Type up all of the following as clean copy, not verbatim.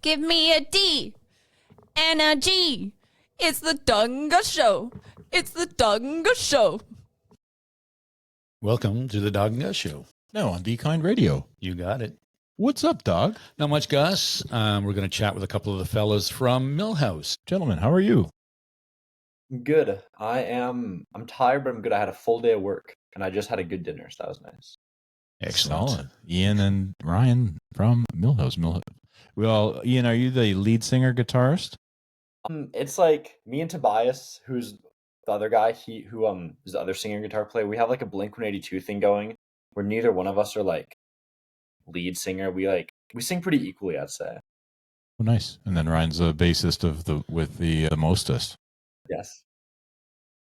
Give me a D and a G. It's the Dawg and Gus Show. It's the Dawg and Gus Show. Welcome to the Dawg and Gus Show. No, on Be Kind Radio. You got it. What's up, dog? Not much, Gus. We're going to chat with a couple of the fellas from Milhowse. Gentlemen, how are you? Good. I'm tired, but I'm good. I had a full day of work, and I just had a good dinner, so that was nice. Excellent. Solid. Ian and Ryan from Milhowse. Well, Ian, are you the lead singer guitarist? It's like me and Tobias, who's the other guy, who is the other singer and guitar player. We have like a Blink-182 thing going, where neither one of us are like lead singer. We sing pretty equally, I'd say. Oh, nice. And then Ryan's the bassist with the mostest. Yes.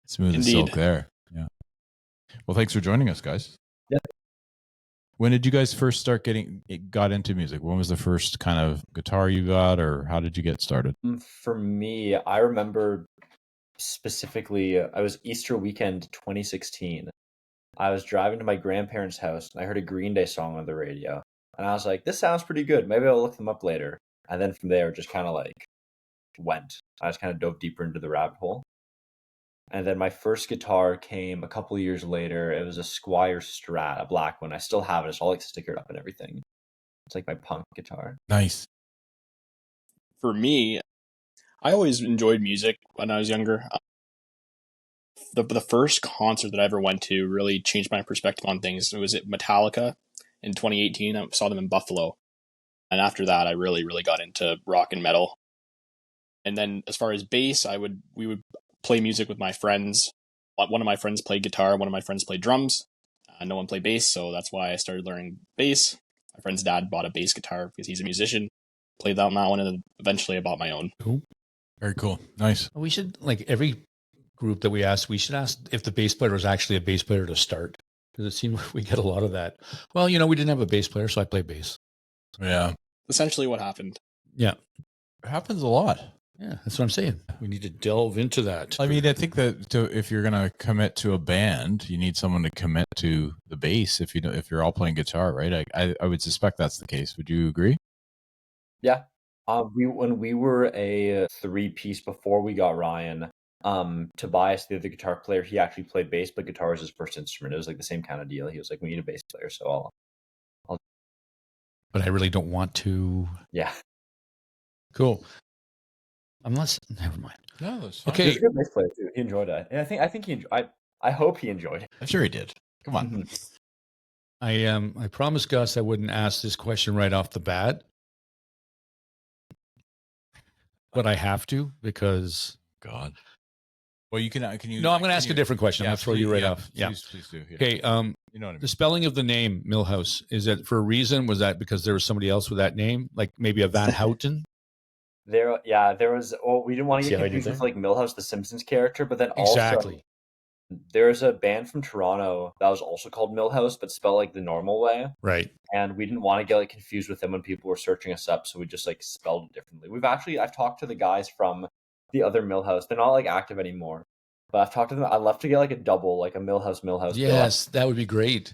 Smooth as silk there. Yeah. Well, thanks for joining us, guys. Yeah. When did you guys first got into music? When was the first kind of guitar you got, or how did you get started? For me, I remember specifically, I was Easter weekend 2016. I was driving to my grandparents' house, and I heard a Green Day song on the radio. And I was like, this sounds pretty good. Maybe I'll look them up later. And then from there, it just kind of like went. I just kind of dove deeper into the rabbit hole. And then my first guitar came a couple years later. It was a Squier Strat, a black one. I still have it. It's all like stickered up and everything. It's like my punk guitar. Nice. For me, I always enjoyed music when I was younger. The first concert that I ever went to really changed my perspective on things. It was at Metallica in 2018. I saw them in Buffalo. And after that, I really, really got into rock and metal. And then as far as bass, we would play music with my friends. One of my friends played guitar. One of my friends played drums. No one played bass, so that's why I started learning bass. My friend's dad bought a bass guitar because he's a musician. Played that on that one, and then eventually I bought my own. Cool. Very cool. Nice. We should, like every group that we ask if the bass player was actually a bass player to start. Because it seems like we get a lot of that. Well, we didn't have a bass player, so I play bass. Yeah. Essentially what happened. Yeah. It happens a lot. Yeah, that's what I'm saying. We need to delve into that. I mean, I think that if you're going to commit to a band, you need someone to commit to the bass. If you're all playing guitar, right? I would suspect that's the case. Would you agree? Yeah. When we were a 3-piece before we got Ryan, Tobias, the other guitar player, he actually played bass, but guitar was his first instrument. It was like the same kind of deal. He was like, we need a bass player, so I'll But I really don't want to. Yeah. Cool. Never mind. No, that's fine. Okay. He's a good bass player too. He enjoyed it. And I think I hope he enjoyed it. I'm sure he did. Come on. Mm-hmm. I promised Gus I wouldn't ask this question right off the bat. But I have to because God. Well, can you? No, I'm going to ask a different question. I'm going to throw you right off. Yeah. Please do. Yeah. Okay. You know what I mean? The spelling of the name Milhowse, is that for a reason? Was that because there was somebody else with that name, like maybe a Van Houten? There was. Well, we didn't want to get confused with like Milhowse, the Simpsons character, but then also there's a band from Toronto that was also called Milhowse, but spelled like the normal way. Right. And we didn't want to get like confused with them when people were searching us up, so we just like spelled it differently. I've talked to the guys from the other Milhowse. They're not like active anymore, but I've talked to them. I'd love to get like a double, like a Milhowse. Yes, that would be great.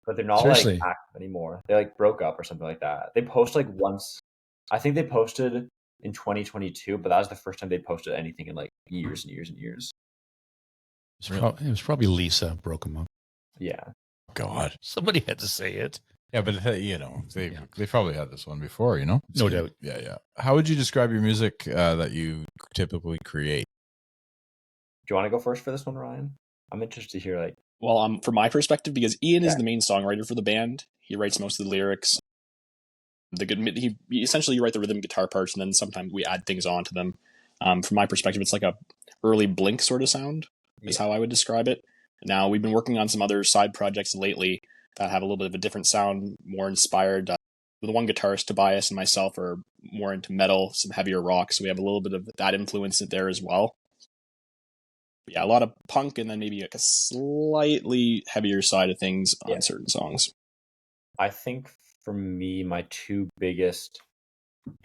But they're not Seriously. like active anymore. They like broke up or something like that. They post like once. I think they posted in 2022, but that was the first time they posted anything in like years and years and years. It was probably Lisa broke them up. Yeah. God. Somebody had to say it. Yeah, but they probably had this one before, No doubt. Yeah. How would you describe your music that you typically create? Do you want to go first for this one, Ryan? I'm interested to hear like. Well, from my perspective, because Ian is the main songwriter for the band, he writes most of the lyrics. He essentially write the rhythm guitar parts, and then sometimes we add things onto them. From my perspective, it's like a early Blink sort of sound, is how I would describe it. Now, we've been working on some other side projects lately that have a little bit of a different sound, more inspired. The one guitarist, Tobias, and myself are more into metal, some heavier rock, so we have a little bit of that influence there as well. But yeah, a lot of punk, and then maybe like a slightly heavier side of things on certain songs. I think for me, my two biggest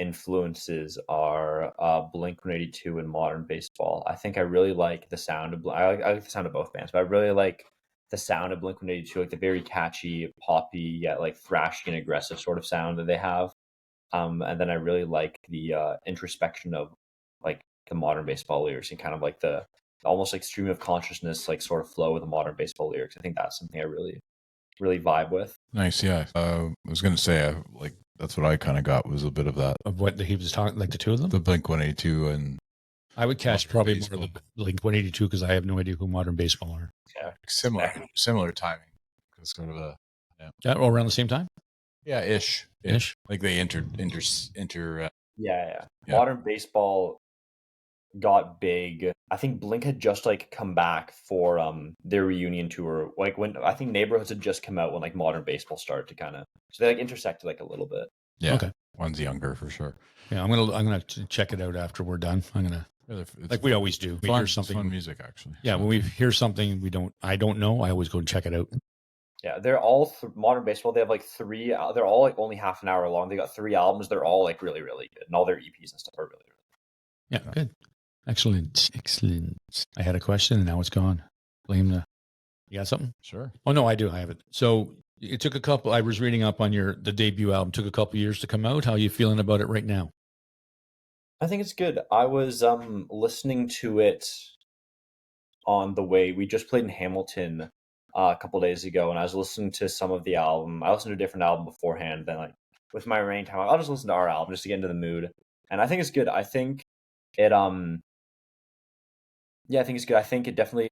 influences are Blink-182 and modern baseball. I think I really like the sound of I like the sound of both bands, but I really like the sound of Blink-182, like the very catchy, poppy, yet like thrashy and aggressive sort of sound that they have. And then I really like the introspection of like the modern baseball lyrics and kind of like the almost like stream of consciousness, like sort of flow with the modern baseball lyrics. I think that's something I really vibe with. Nice. Yeah. I was going to say, like, that's what I kind of got was a bit of that. Of what he was talking, like the two of them? The Blink-182 and I would catch Modern probably baseball. more of the Blink-182 because I have no idea who Modern Baseball are. Yeah. similar timing. It's kind of a Yeah, all around the same time? ish. Like they inter. Yeah. Yeah. Modern baseball got big. I think Blink had just like come back for their reunion tour. Like when I think Neighborhoods had just come out when like modern baseball started to kind of, so they like intersected like a little bit. Yeah. Okay. One's younger for sure. Yeah, I'm gonna check it out after we're done. I'm gonna like we always do. We fun, hear it's something. fun music actually. Yeah, So, when we hear something I don't know, I always go and check it out. Yeah, they're all modern baseball. They have like three. They're all like only half an hour long. They got 3 albums. They're all like really good, and all their EPs and stuff are really. Yeah, good. Excellent. I had a question and now it's gone. Blame the. You got something? sure. Oh no, I do. I have it. So it took a couple. I was reading up on the debut album. Took a couple years to come out. How are you feeling about it right now? I think it's good. I was listening to it on the way. We just played in Hamilton a couple days ago, and I was listening to some of the album. I listened to a different album beforehand. Then like with my rain time, I'll just listen to our album just to get into the mood. And I think it's good. I think it yeah, I think it's good. I think it definitely.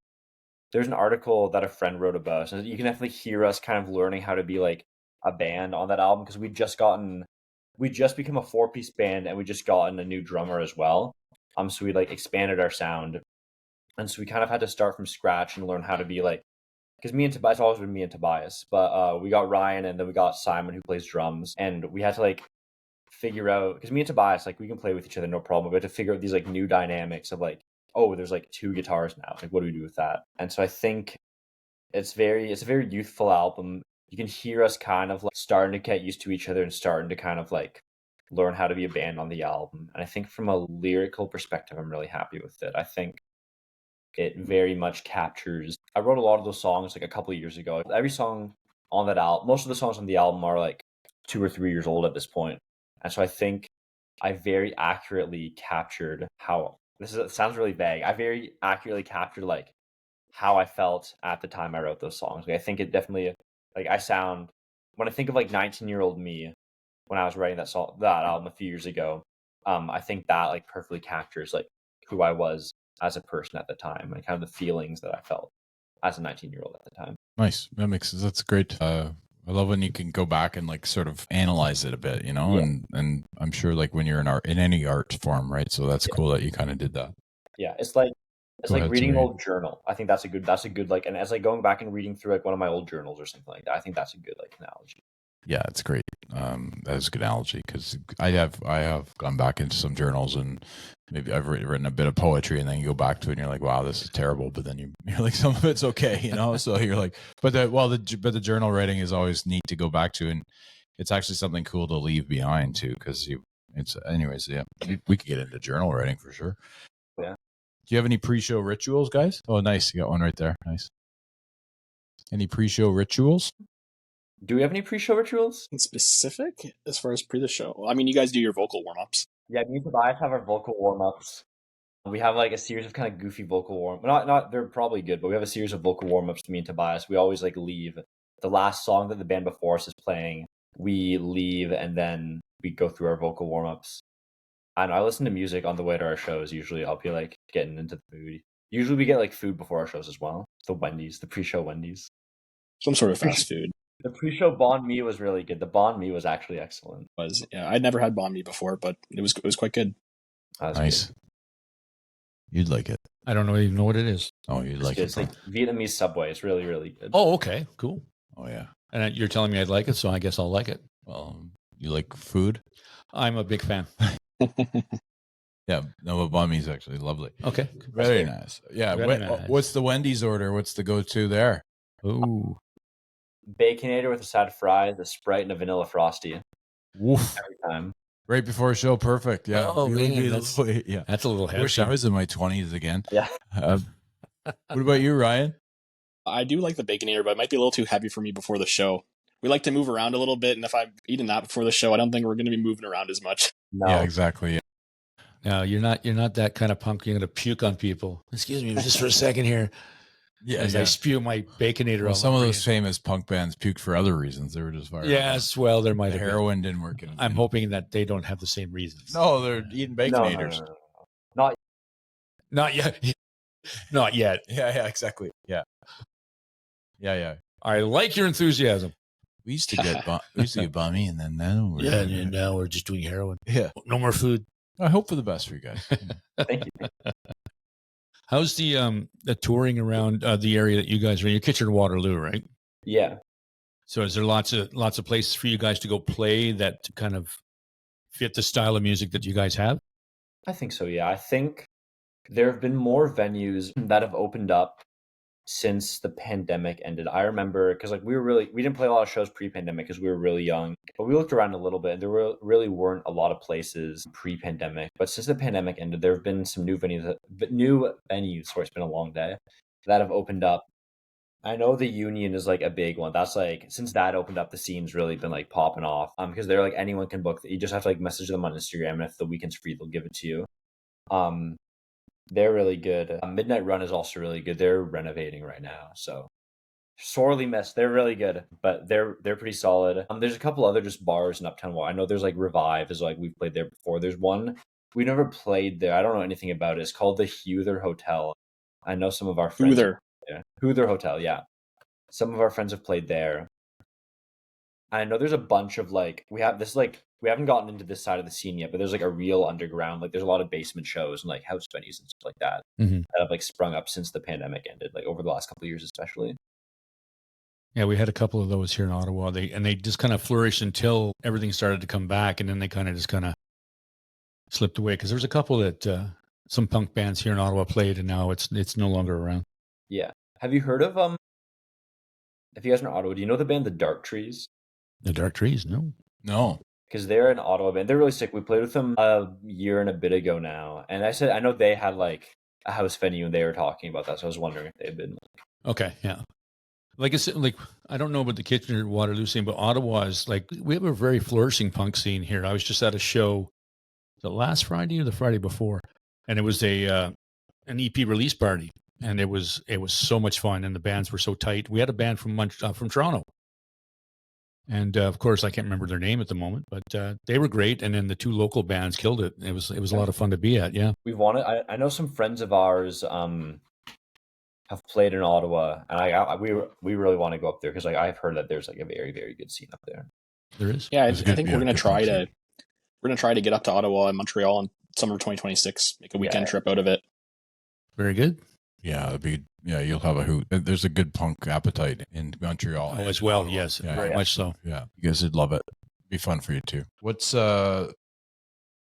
There's an article that a friend wrote about us, and you can definitely hear us kind of learning how to be like a band on that album because we just become a 4-piece band and we just gotten a new drummer as well. So we like expanded our sound, and so we kind of had to start from scratch and learn how to be like, because me and Tobias always been me and Tobias, but we got Ryan and then we got Simon who plays drums, and we had to like figure out, because me and Tobias like we can play with each other no problem, but we had to figure out these like new dynamics of like, oh, there's like 2 guitars now. Like, what do we do with that? And so I think it's a very youthful album. You can hear us kind of like starting to get used to each other and starting to kind of like learn how to be a band on the album. And I think from a lyrical perspective, I'm really happy with it. I think it very much captures. I wrote a lot of those songs like a couple of years ago. Every song on that album, most of the songs on the album are like 2 or 3 years old at this point. And so I think I very accurately captured how. It sounds really vague. I very accurately captured like how I felt at the time I wrote those songs. Like, I think it definitely like I sound when I think of like 19-year-old me when I was writing that album a few years ago. I think that like perfectly captures like who I was as a person at the time and kind of the feelings that I felt as a 19-year-old at the time. Nice. That's great. I love when you can go back and like sort of analyze it a bit, you know, Yeah. and I'm sure like when you're in any art form, right? So that's cool that you kind of did that. Yeah, it's like Go ahead, reading an sorry. old journal. I think that's a good like, and as like going back and reading through like one of my old journals or something like that. I think that's a good like analogy. Yeah, it's great. That is a good analogy because I have gone back into some journals and maybe I've written a bit of poetry and then you go back to it and you're like, wow, this is terrible. But then you're like, some of it's okay, you know. So you're like, but the journal writing is always neat to go back to, and it's actually something cool to leave behind too because it's anyways. Yeah, we could get into journal writing for sure. Yeah. Do you have any pre-show rituals, guys? Oh, nice. You got one right there. Nice. Any pre-show rituals? Do we have any pre-show rituals? Specific as far as pre the show? I mean, you guys do your vocal warm ups. Yeah, me and Tobias have our vocal warm-ups. We have like a series of kind of goofy vocal warm. Not they're probably good, but we have a series of vocal warm-ups to me and Tobias. We always like leave the last song that the band before us is playing. We leave and then we go through our vocal warm-ups. And I listen to music on the way to our shows. Usually, I'll be like getting into the mood. Usually, we get like food before our shows as well. The pre-show Wendy's. Some sort of fast food. The pre-show banh mi was really good. The banh mi was actually excellent. I'd never had banh mi before, but it was quite good. That was Nice. good. You'd like it. I don't even know what it is. Oh, you'd It's like good. it. It's like Vietnamese Subway. It's really, really good. Oh, okay, cool. Oh yeah. And you're telling me I'd like it, so I guess I'll like it. Well, you like food? I'm a big fan. Yeah. No, but banh mi is actually lovely. Okay. Very nice. Yeah. Very nice. What's the Wendy's order? What's the go-to there? Ooh. Baconator with a side of fries, a Sprite, and a vanilla frosty Woof. every time. Right before show, perfect. Yeah. Oh, man, yeah. That's a little I heavy. wish I was in my 20s again. Yeah. What about you, Ryan? I do like the Baconator, but it might be a little too heavy for me before the show. we like to move around a little bit, and if I've eaten that before the show, I don't think we're going to be moving around as much. No. Yeah, exactly. Yeah. No, you're not that kind of punk. You're gonna puke on people. Excuse me, just for a second here. Yeah, As I spew my baconator. Well, all some of over those you. famous punk bands puked for other reasons. They were just fired. Yes, well, there might The have been. heroin didn't work. I'm hoping that they don't have the same reasons. No, they're eating No, baconators. no. Not yet. Not yet. Yeah, exactly. Yeah. I like your enthusiasm. We used to get bummy, and then now Now we're just doing heroin. yeah. No more food. I hope for the best for you guys. Thank you. How's the touring around the area that you guys are in? You're Kitchener-Waterloo, right? Yeah. So is there lots of places for you guys to go play that kind of fit the style of music that you guys have? I think so, yeah. I think there have been more venues that have opened up since the pandemic ended. I remember because we didn't play a lot of shows pre-pandemic because we were really young, but we looked around a little bit and there really weren't a lot of places pre-pandemic. But since the pandemic ended, there have been some new venues. Sorry, it's been a long day, that have opened up. I know the Union is like a big one. That's like since that opened up, the scene's really been like popping off. Because they're like anyone can book. You just have to like message them on Instagram, and if the weekend's free, they'll give it to you. They're really good. Midnight Run is also really good. They're renovating right now, so sorely missed. They're really good, but they're pretty solid. There's a couple other just bars in Uptown Wall. I know there's like Revive is like we've played there before. There's one we never played there. I don't know anything about it. It's called the Huther Hotel. I know some of our friends. Huther Hotel, yeah. Some of our friends have played there. I know there's a bunch of we haven't gotten into this side of the scene yet, but there's like a real underground, there's a lot of basement shows and like house venues and stuff like that Mhm. that have like sprung up since the pandemic ended, like over the last couple of years especially. Yeah, we had a couple of those here in Ottawa. They just kind of flourished until everything started to come back, and then they kind of slipped away because there's a couple that some punk bands here in Ottawa played, and now it's no longer around. Yeah. Have you heard of if you guys are in Ottawa, do you know the band The Dark Trees? The Dark Trees, no. Because they're an Ottawa band. They're really sick. We played with them a year and a bit ago now. And I know they had like a house venue and they were talking about that. So I was wondering if they'd been. Okay, yeah. Like I said, I don't know about the Kitchener-Waterloo scene, but Ottawa is we have a very flourishing punk scene here. I was just at a show the last Friday or the Friday before, and it was an EP release party, and it was so much fun, and the bands were so tight. We had a band from Toronto. And of course, I can't remember their name at the moment, but they were great. And then the two local bands killed it. It was a lot of fun to be at. Yeah, We've wanted. I know some friends of ours have played in Ottawa, and we really want to go up there because I've heard that there's like a very, very good scene up there. there is. Yeah, I It's good- think yeah, we're gonna good try punk to get up to Ottawa and Montreal in summer of 2026. Make a weekend trip out of it. Very good. Yeah, you'll have a hoot. There's a good punk appetite in Montreal. Oh, as well. Yes, Yeah, very yeah. much so. Yeah, you guys would love it. Be fun for you too. What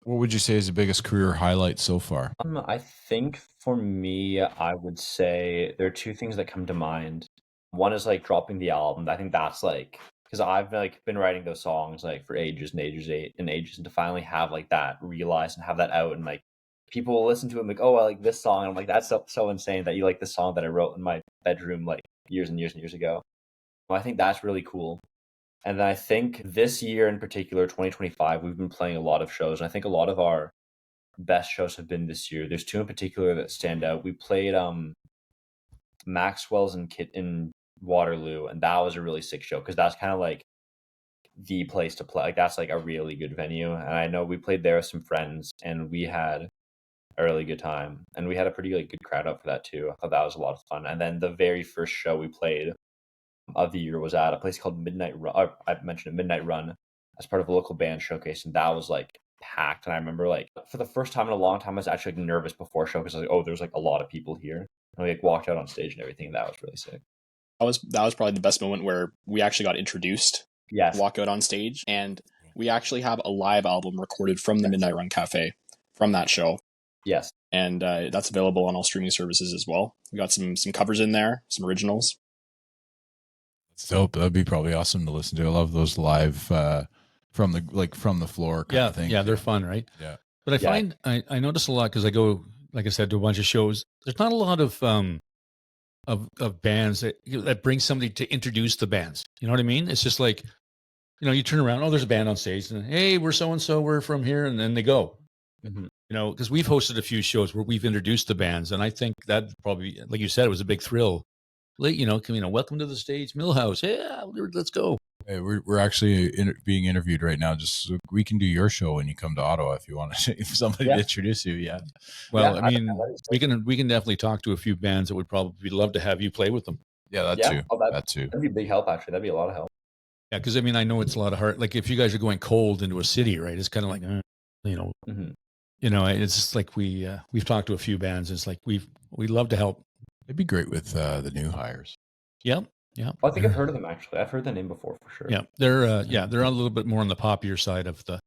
would you say is the biggest career highlight so far? I think for me, I would say there are two things that come to mind. One is like dropping the album. I think that's because I've been writing those songs for ages and ages and ages, and to finally have that realized and have that out and people will listen to it and oh, I like this song. And I'm like, that's so insane that you like this song that I wrote in my bedroom years and years and years ago. Well, I think that's really cool. And then I think this year in particular, 2025, we've been playing a lot of shows. And I think a lot of our best shows have been this year. There's two in particular that stand out. We played Maxwell's in Waterloo, and that was a really sick show because that's kind of the place to play. That's a really good venue. And I know we played there with some friends, and we had a really good time. And we had a pretty good crowd up for that too. I thought that was a lot of fun. And then the very first show we played of the year was at a place called Midnight Run. I mentioned it, Midnight Run, as part of a local band showcase, and that was packed. And I remember for the first time in a long time, I was actually nervous before show because I was oh, there's a lot of people here. And we walked out on stage and everything. That was really sick. That was probably the best moment where we actually got introduced. Yes. Walk out on stage, and we actually have a live album recorded from the Midnight Run Cafe from that show. Yes. And that's available on all streaming services as well. We got some covers in there, some originals. So that'd be probably awesome to listen to. I love those live from the floor kind of thing. Yeah, they're fun, right? Yeah. But I find I notice a lot because I go, like I said, to a bunch of shows. There's not a lot of of bands that bring somebody to introduce the bands. You know what I mean? It's just like, you turn around, oh, there's a band on stage, and hey, we're so and so, we're from here, and then they go. Mhm. Because we've hosted a few shows where we've introduced the bands, and I think that probably, like you said, it was a big thrill. Like, welcome to the stage, Milhowse. Yeah, let's go. Hey, we're actually being interviewed right now. Just so we can do your show when you come to Ottawa if you want to. If somebody to introduce you, yeah. Well, Yeah, I mean, we can definitely talk to a few bands that would probably love to have you play with them. Yeah, that too. That too. That'd be a big help. Actually, that'd be a lot of help. Yeah, because I mean, I know it's a lot of hard. Like if you guys are going cold into a city, right? It's kind of like, Mhm. It's just like we've talked to a few bands. It's like we'd love to help. It'd be great with the new hires. Yep. Yeah. I think I've heard of them actually. I've heard the name before for sure. Yeah, they're a little bit more on the poppier side of the,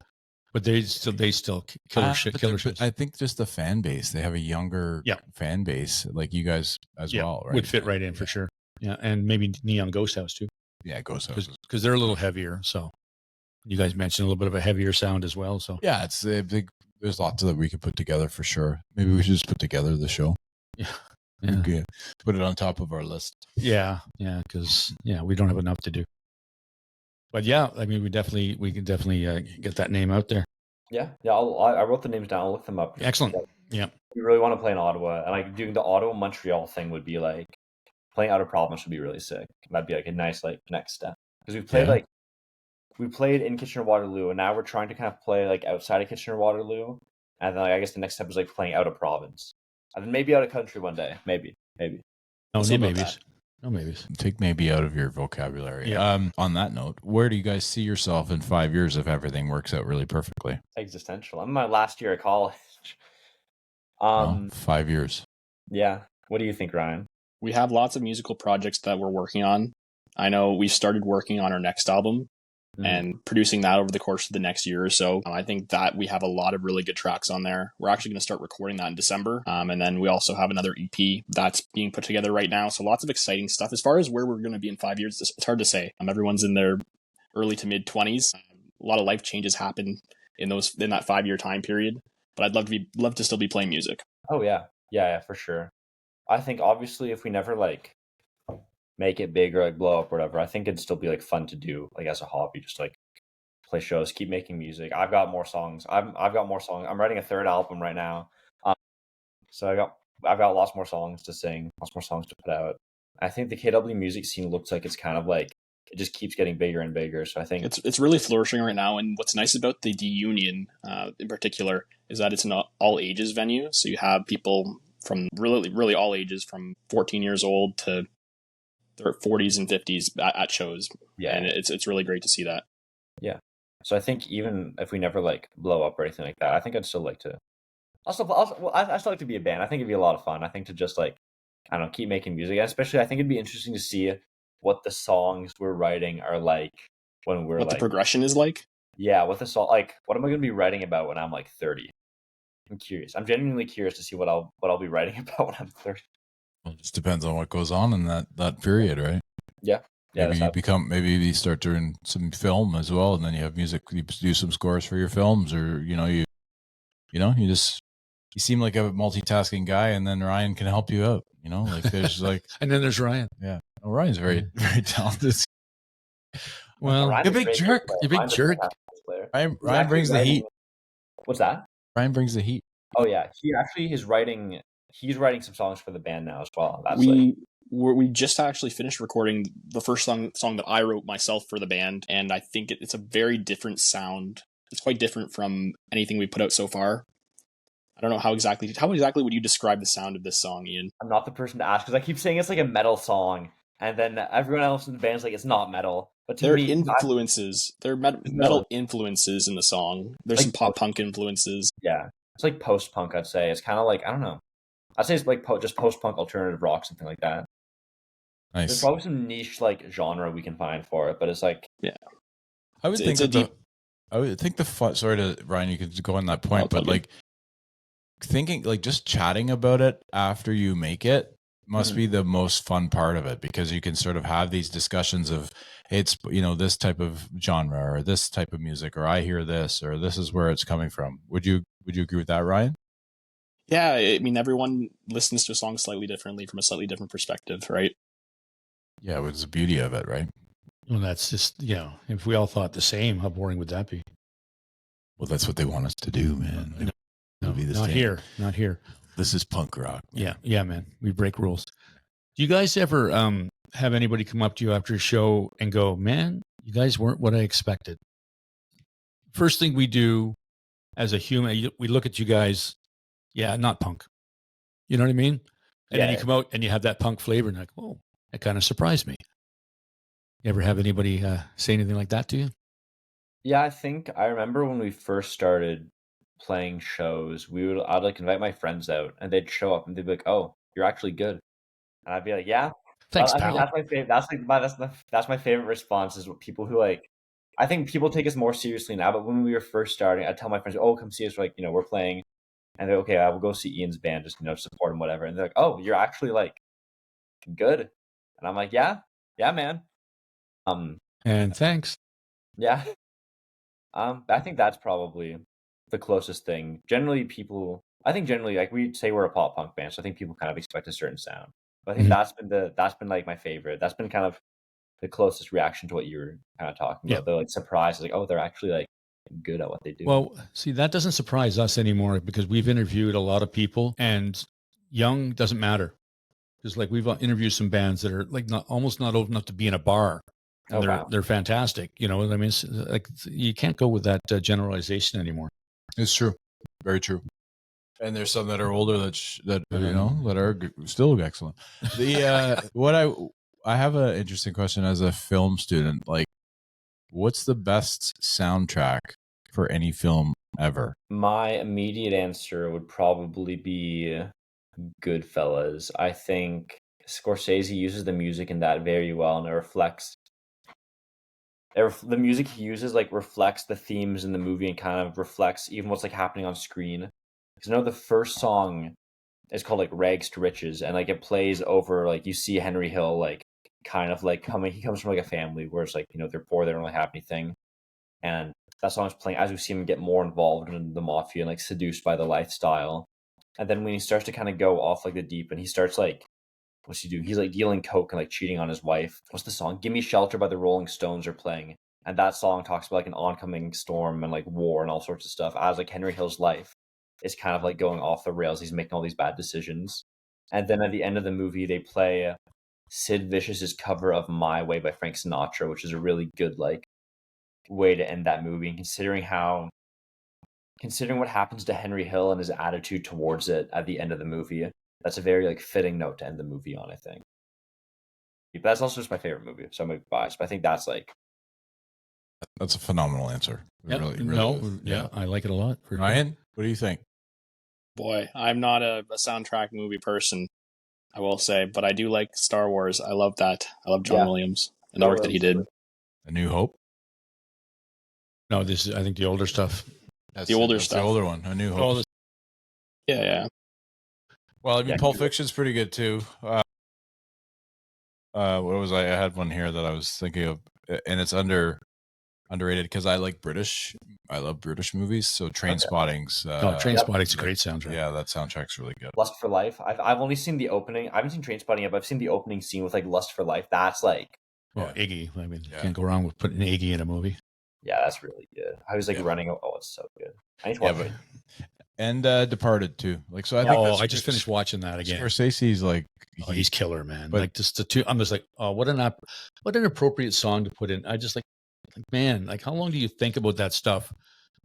but they still killer shows. I think just the fan base. They have a younger fan base, like you guys as well, right? Would fit right in for sure. Yeah, and maybe Neon Ghost House too. Yeah, Ghost House because they're a little heavier. So you guys mentioned a little bit of a heavier sound as well. So yeah, it's a big. There's lots that we could put together for sure. Maybe we should just put together the show. Yeah. Yeah. Put it on top of our list. Yeah, because we don't have enough to do. But yeah, I mean, we can definitely get that name out there. Yeah. I wrote the names down. I'll look them up. Excellent. Yeah. We really want to play in Ottawa, and like doing the Ottawa Montreal thing would be like playing out of province would be really sick. That'd be like a nice like next step because we played in Kitchener-Waterloo, and now we're trying to kind of play like outside of Kitchener-Waterloo, and then I guess the next step is like playing out of province. And then maybe out of country one day. Maybe. No maybes. No maybes. Take maybe out of your vocabulary. Yeah. On that note, where do you guys see yourself in 5 years if everything works out really perfectly? Existential. I'm in my last year of college. 5 years. Yeah. What do you think, Ryan? We have lots of musical projects that we're working on. I know we started working on our next album and producing that over the course of the next year or so. I think that we have a lot of really good tracks on there. We're actually going to start recording that in December. And then we also have another EP that's being put together right now. So lots of exciting stuff. As far as where we're going to be in 5 years, it's hard to say. Everyone's in their early to mid 20s. A lot of life changes happen in that 5 year time period. But I'd love to still be playing music. Oh yeah, for sure. I think obviously if we never like make it big or like blow up or whatever, I think it'd still be like fun to do like as a hobby, just like play shows, keep making music. I've got more songs. I've got more songs. I'm writing a third album right now, so I've got lots more songs to sing, lots more songs to put out. I think the KW music scene looks like it's kind of like it just keeps getting bigger and bigger. So I think it's really flourishing right now. And what's nice about the D-Union in particular is that it's an all ages venue. So you have people from really, really all ages, from 14 years old to their 40s and 50s at shows. Yeah. And it's really great to see that. Yeah. So I think even if we never like blow up or anything like that, I think I'd still like to. I still like to be a band. I think it'd be a lot of fun. I think to just like, I don't know, keep making music. And especially, I think it'd be interesting to see what the songs we're writing are like when we're what the progression is like. Yeah, what the song like. What am I going to be writing about when I'm like 30? I'm curious. I'm genuinely curious to see what I'll be writing about when I'm 30. Well, it just depends on what goes on in that period, right? Yeah. Maybe you start doing some film as well, and then you have music. You do some scores for your films, or you seem like a multitasking guy, and then Ryan can help you out. Like there's like, and then there's Ryan. Yeah, Ryan's very very talented. Well, you're a big jerk. You're a big jerk. Ryan brings the heat. What's that? Ryan brings the heat. Oh yeah, he's writing some songs for the band now as well. We just actually finished recording the first song that I wrote myself for the band, and I think it's a very different sound. It's quite different from anything we put out so far. I don't know how exactly would you describe the sound of this song, Ian? I'm not the person to ask because I keep saying it's like a metal song, and then everyone else in the band's like it's not metal. But there are influences. There are metal influences in the song. There's like some pop punk influences. Yeah, it's like post punk. I'd say it's kind of like, I don't know. I'd say it's like just post punk alternative rock, something like that. Nice. There's probably some niche like genre we can find for it, but it's like, yeah. I would think the fun. Sorry to Ryan, you could go on that point, but like thinking like just chatting about it after you make it must be the most fun part of it, because you can sort of have these discussions of, hey, it's this type of genre or this type of music, or I hear this, or this is where it's coming from. Would you agree with that, Ryan? Yeah, I mean, everyone listens to a song slightly differently from a slightly different perspective, right? Yeah, what's the beauty of it, right? Well, that's just, if we all thought the same, how boring would that be? Well, that's what they want us to do, man. No, Be the not same. here. Not here. This is punk rock. Yeah, man. We break rules. Do you guys ever have anybody come up to you after a show and go, man, you guys weren't what I expected? First thing we do as a human, we look at you guys, not punk. You know what I mean? And then you come out and you have that punk flavor and you're like, whoa, that kind of surprised me. You ever have anybody say anything like that to you? Yeah, I think I remember when we first started playing shows, I'd like invite my friends out and they'd show up and they'd be like, "Oh, you're actually good." And I'd be like, "Yeah." Thanks, I think pal. that's my favorite. That's my favorite response is what people who like. I think people take us more seriously now, but when we were first starting, I'd tell my friends, "Oh, come see us!" Like, we're playing, and they're okay. I will go see Ian's band, just support him, whatever. And they're like, "Oh, you're actually like good," and I'm like, "Yeah, man." And thanks. Yeah. I think that's probably the closest thing. I think generally, like we say we're a pop punk band, so I think people kind of expect a certain sound. But I think that's been like my favorite. That's been kind of the closest reaction to what you were kind of talking about. They're like surprised, like, oh, they're actually like good at what they do. Well, see, that doesn't surprise us anymore because we've interviewed a lot of people, and young doesn't matter. Because like we've interviewed some bands that are like almost not old enough to be in a bar. And they're fantastic. You know what I mean? It's like you can't go with that generalization anymore. It's true. Very true. And there's some that are older that are still excellent. The I have an interesting question as a film student. Like, what's the best soundtrack for any film ever? My immediate answer would probably be Goodfellas. I think Scorsese uses the music in that very well, and it reflects. The music he uses like reflects the themes in the movie and kind of reflects even what's like happening on screen. Because I know the first song is called like Rags to Riches, and like it plays over like you see Henry Hill like kind of like he comes from like a family where it's like they're poor, they don't really have anything, and that song is playing as we see him get more involved in the mafia and like seduced by the lifestyle. And then when he starts to kind of go off like the deep and he starts like what's he do? He's like dealing coke and like cheating on his wife. What's the song? Gimme Shelter by the Rolling Stones are playing. And that song talks about like an oncoming storm and like war and all sorts of stuff as like Henry Hill's life is kind of like going off the rails. He's making all these bad decisions. And then at the end of the movie, they play Sid Vicious's cover of My Way by Frank Sinatra, which is a really good like way to end that movie. And considering what happens to Henry Hill and his attitude towards it at the end of the movie, that's a very like fitting note to end the movie on, I think. But that's also just my favorite movie, so I'm a biased. But I think that's a phenomenal answer. Yep. Really is. I like it a lot. Ryan, what do you think? Boy, I'm not a soundtrack movie person, I will say, but I do like Star Wars. I love that. I love John Williams and the work that he did. A New Hope? No, this is I think the older stuff. That's the older one. A New Hope. Yeah. Well, I mean, Pulp Fiction's pretty good too. What was I had one here that I was thinking of, and it's underrated because I like British. I love British movies. So Trainspotting's. Trainspotting's a great soundtrack. Yeah, that soundtrack's really good. Lust for Life. I've only seen the opening. I haven't seen Trainspotting yet, but I've seen the opening scene with like Lust for Life. That's like. Well, Iggy. I mean, you can't go wrong with putting Iggy in a movie. Yeah, that's really good. I was like running. Oh, it's so good. I need to watch it. And Departed too. Like so, I think. I just finished watching that again. Scorsese's like he's killer, man. But like just the two, I'm just like, oh, what an appropriate song to put in. I just like man, like how long do you think about that stuff?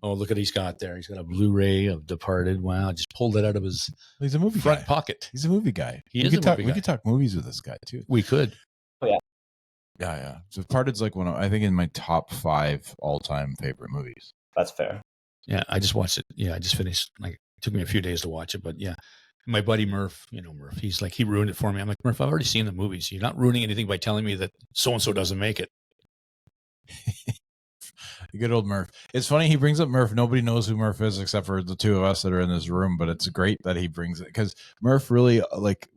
Oh, look at he's got there. He's got a Blu-ray of Departed. Wow, just pulled it out of his he's a movie front pocket. He's a movie guy. We could talk movies with this guy too. We could. Oh yeah. Yeah. So Departed's like one of I think in my top 5 all-time favorite movies. That's fair. Yeah, I just watched it. Yeah, I just finished. Like, it took me a few days to watch it, but yeah, my buddy Murph, Murph, he's like he ruined it for me. I'm like Murph, I've already seen the movies. You're not ruining anything by telling me that so and so doesn't make it. Good old Murph. It's funny he brings up Murph. Nobody knows who Murph is except for the two of us that are in this room. But it's great that he brings it because Murph really like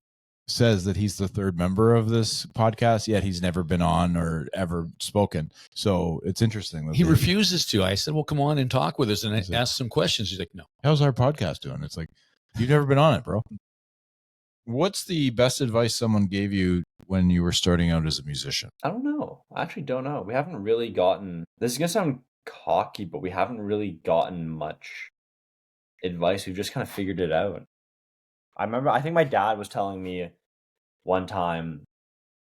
says that he's the third member of this podcast, yet he's never been on or ever spoken. So it's interesting. He refuses to. I said, well, come on and talk with us and ask some questions. He's like, no. How's our podcast doing? It's like, You've never been on it, bro. What's the best advice someone gave you when you were starting out as a musician? I don't know. I actually don't know. We haven't really gotten. This is gonna sound cocky, but we haven't really gotten much advice. We've just kind of figured it out. I think my dad was telling me one time,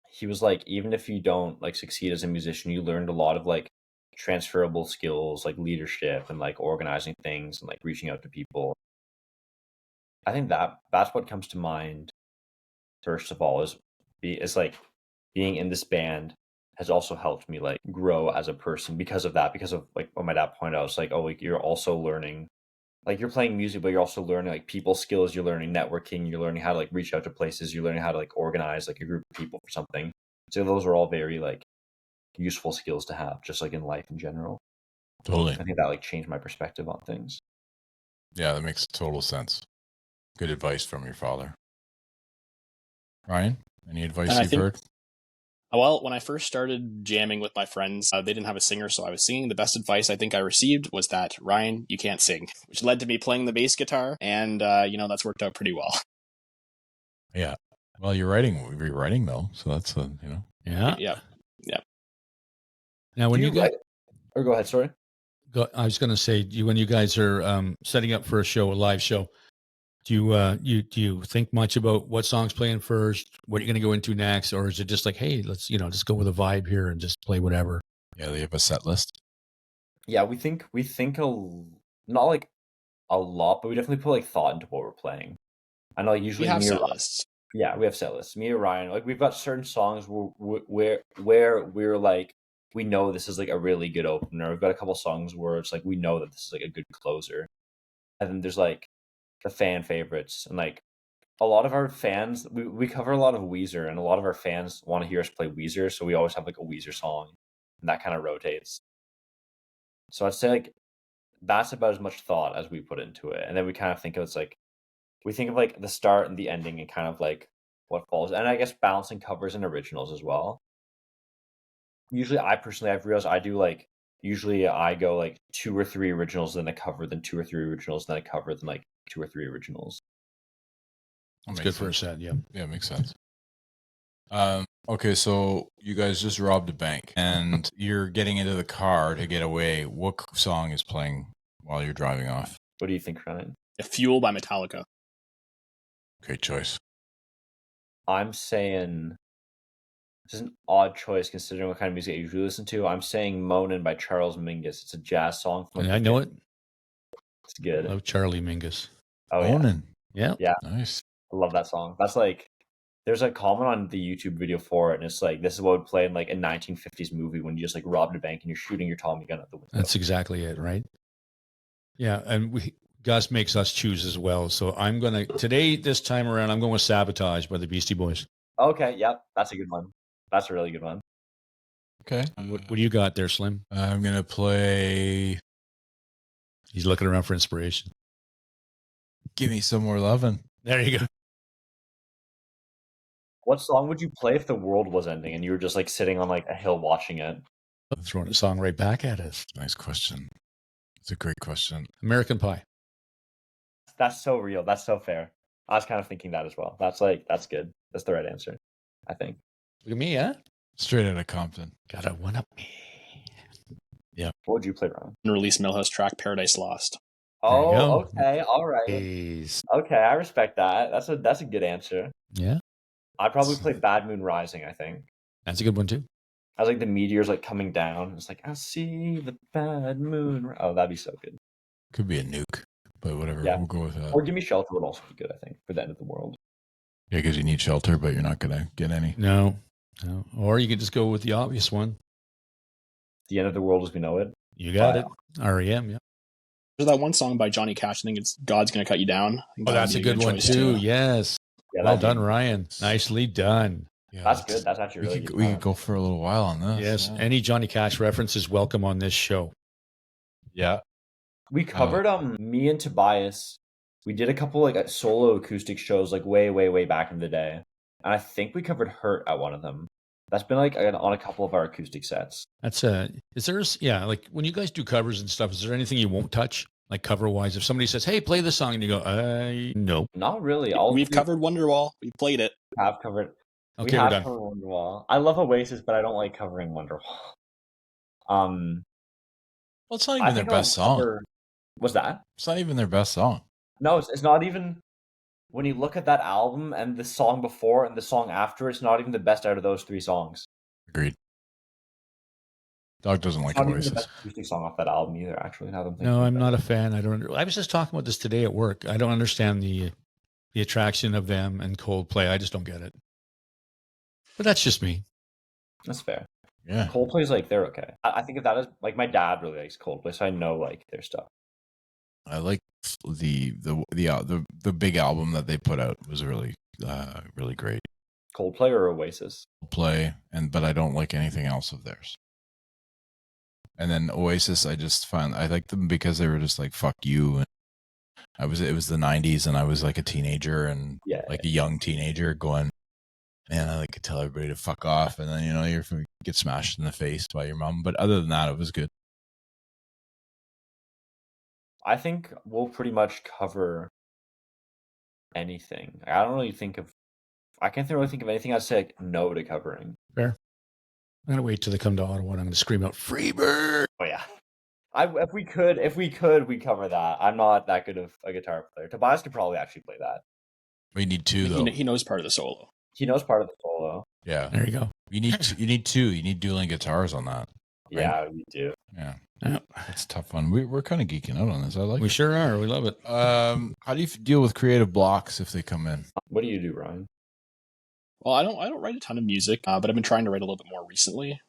he was like, even if you don't like succeed as a musician, you learned a lot of like transferable skills, like leadership and like organizing things and like reaching out to people. I think that's what comes to mind first of all, is like being in this band has also helped me like grow as a person because of that, because of like what my dad pointed out. It's like, oh, like you're also learning, like you're playing music, but you're also learning like people skills, you're learning networking, you're learning how to like reach out to places, you're learning how to like organize like a group of people for something. So those are all very like useful skills to have, just like in life in general. Totally. I think that like changed my perspective on things. Yeah, that makes total sense. Good advice from your father. Ryan, any advice you've heard? Well, when I first started jamming with my friends, they didn't have a singer, so I was singing. The best advice I think I received was that, Ryan, you can't sing, which led to me playing the bass guitar, and, that's worked out pretty well. Yeah. Well, you're writing though, so that's, Yeah. Yeah. Now, when you guys, or go ahead, sorry. I was going to say, when you guys are setting up for a show, a live show, do you think much about what song's playing first, what you're going to go into next, or is it just like, hey, let's just go with a vibe here and just play whatever? Yeah, they have a set list. Yeah, we think not like a lot, but we definitely put like thought into what we're playing. I know, like usually we have set lists. Yeah, we have set lists. Me and Ryan, like we've got certain songs where we're like, we know this is like a really good opener. We've got a couple songs where it's like we know that this is like a good closer, and then there's like the fan favorites, and like a lot of our fans, we cover a lot of Weezer, and a lot of our fans want to hear us play Weezer, so we always have like a Weezer song, and that kind of rotates. So I'd say like that's about as much thought as we put into it, and then we kind of think of we think of like the start and the ending and kind of like what follows, and I guess balancing covers and originals as well. Usually, I've realized I do like, usually I go like 2 or 3 originals, then a cover, then 2 or 3 originals, then a cover, then like 2 or 3 originals. That's good for a set, yeah. Yeah, makes sense. Okay, so you guys just robbed a bank and you're getting into the car to get away. What song is playing while you're driving off? What do you think, Ryan? Fuel by Metallica. Great choice. I'm saying, this is an odd choice considering what kind of music I usually listen to. I'm saying Moanin' by Charles Mingus. It's a jazz song. I know it. It's good. I love Charlie Mingus. Oh, Moanin'. Yeah. Yeah. Nice. I love that song. That's like, there's a comment on the YouTube video for it, and it's like, this is what would play in like a 1950s movie when you just like robbed a bank and you're shooting your Tommy gun at the window. That's exactly it, right? Yeah, and Gus makes us choose as well. So I'm going to, this time around, I'm going with Sabotage by the Beastie Boys. Okay, yep. That's a good one. That's a really good one. Okay. What do you got there, Slim? I'm going to play... He's looking around for inspiration. Give Me Some More Lovin'. There you go. What song would you play if the world was ending and you were just like sitting on like a hill watching it? Throwing a song right back at us. Nice question. It's a great question. American Pie. That's so real. That's so fair. I was kind of thinking that as well. That's good. That's the right answer, I think. Look at me, huh? Straight out of Compton. Gotta one up me. Yeah. What would you play, Ron? Release Milhowse track Paradise Lost. Oh, okay. All right. Jeez. Okay, I respect that. That's a good answer. Yeah. I'd probably play Bad Moon Rising, I think. That's a good one too. I was like the meteors like coming down. It's like, I see the bad moon. Oh, that'd be so good. Could be a nuke, but whatever. Yeah. We'll go with that. Or Give Me Shelter would also be good, I think, for the end of the world. Yeah, because you need shelter, but you're not going to get any. No. Or you could just go with the obvious one. The end of the world as we know it. You got it. REM, yeah. There's that one song by Johnny Cash. I think it's God's Gonna Cut You Down. I think Oh, that's a good one too. Yes. Yeah, well done, Ryan. Nicely done. Yeah, that's good. That's actually really good. We could go for a little while on this. Yes. Yeah. Any Johnny Cash reference is welcome on this show. Yeah. We covered me and Tobias. We did a couple like solo acoustic shows like way back in the day. And I think we covered Hurt at one of them. That's been like on a couple of our acoustic sets. That's like when you guys do covers and stuff, is there anything you won't touch? Like cover wise, if somebody says, "Hey, play this song," and you go, no. Not really. We've covered Wonderwall. We played it. Have covered. Okay, we we're have done. covered Wonderwall. I love Oasis, but I don't like covering Wonderwall. Well, it's not I even their think I'll best song. cover. What's that? It's not even their best song. No, it's not even. When you look at that album and the song before and the song after, it's not even the best out of those 3 songs. Agreed. Dog doesn't like It's not even the Oasis. best acoustic song off that album either. Actually, now that I'm thinking No, I'm about not a fan. I was just talking about this today at work. I don't understand the attraction of them and Coldplay. I just don't get it. But that's just me. That's fair. Yeah. Coldplay's like they're okay. I think if that is like my dad really likes Coldplay, so I know like their stuff. I like the big album that they put out was really really great. Coldplay or Oasis? But I don't like anything else of theirs. And then Oasis, I like them because they were just like fuck you. And it was the 90s, and I was like a teenager and a young teenager going, man, I like to tell everybody to fuck off, and then you get smashed in the face by your mom. But other than that, it was good. I think we'll pretty much cover anything. I don't really think of. I can't really think of anything I'd say like, no to covering. Fair. I'm gonna wait till they come to Ottawa, and I'm gonna scream out "Freebird." Oh yeah, if we could, we'd cover that. I'm not that good of a guitar player. Tobias could probably actually play that. We need 2 though. He knows part of the solo. He knows part of the solo. Yeah, there you go. You need 2. You need dueling guitars on that. Right? Yeah, we do. Yeah, Yeah. It's a tough one. We're kind of geeking out on this. I like. We sure are. We love it. How do you deal with creative blocks if they come in? What do you do, Ryan? Well, I don't write a ton of music, but I've been trying to write a little bit more recently.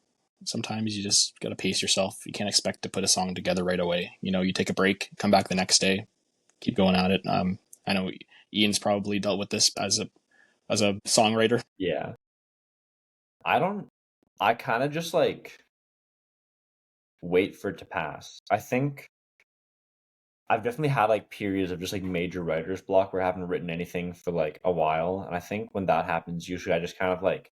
Sometimes you just got to pace yourself. You can't expect to put a song together right away. You take a break, come back the next day, keep going at it. I know Ian's probably dealt with this as a songwriter. Yeah. I kind of just like wait for it to pass. I think I've definitely had like periods of just like major writer's block where I haven't written anything for like a while. And I think when that happens, usually I just kind of like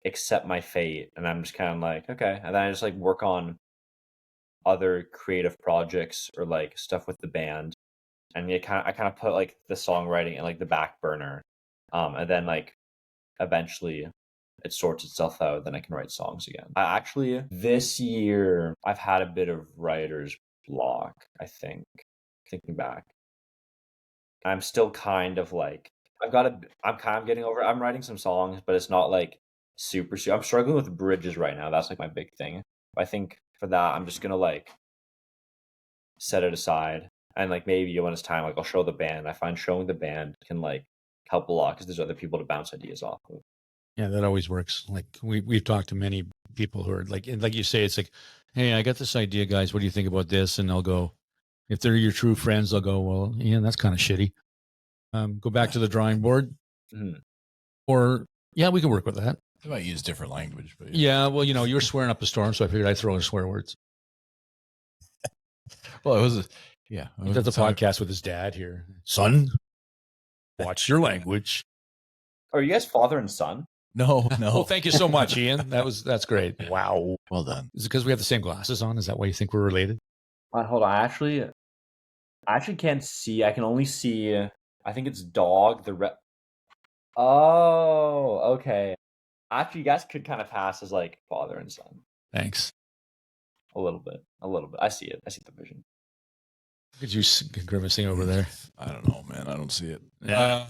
accept my fate, and I'm just kind of like, okay. And then I just like work on other creative projects or like stuff with the band. And I kind of put like the songwriting in like the back burner. And then like eventually it sorts itself out, then I can write songs again. Actually, this year I've had a bit of writer's block, I think, thinking back. I'm still kind of like I'm kind of getting over it. I'm writing some songs, but it's not like super I'm struggling with bridges right now. That's like my big thing. I think for that I'm just gonna like set it aside, and like maybe when it's time, like I'll show the band. I find showing the band can like help a lot because there's other people to bounce ideas off of. Yeah, that always works. Like we've talked to many people who are like you say, it's like, hey, I got this idea, guys. What do you think about this? And they'll go, if they're your true friends, they'll go, well, yeah, that's kind of shitty. Go back to the drawing board. Mm-hmm. Or, yeah, we can work with that. They might use different language, but yeah. Well, you were swearing up a storm, so I figured I'd throw in swear words. Well, it was he does a podcast with his dad here. Son, watch your language. Are you guys father and son? No. Well, thank you so much, Ian. That's great. Wow. Well done. Is it because we have the same glasses on? Is that why you think we're related? Hold on. I actually can't see. I can only see. I think it's Dawg. Oh, okay. Actually, you guys could kind of pass as like father and son. Thanks. A little bit. I see it. I see the vision. Look at you grimacing over there. I don't know, man. I don't see it. Yeah.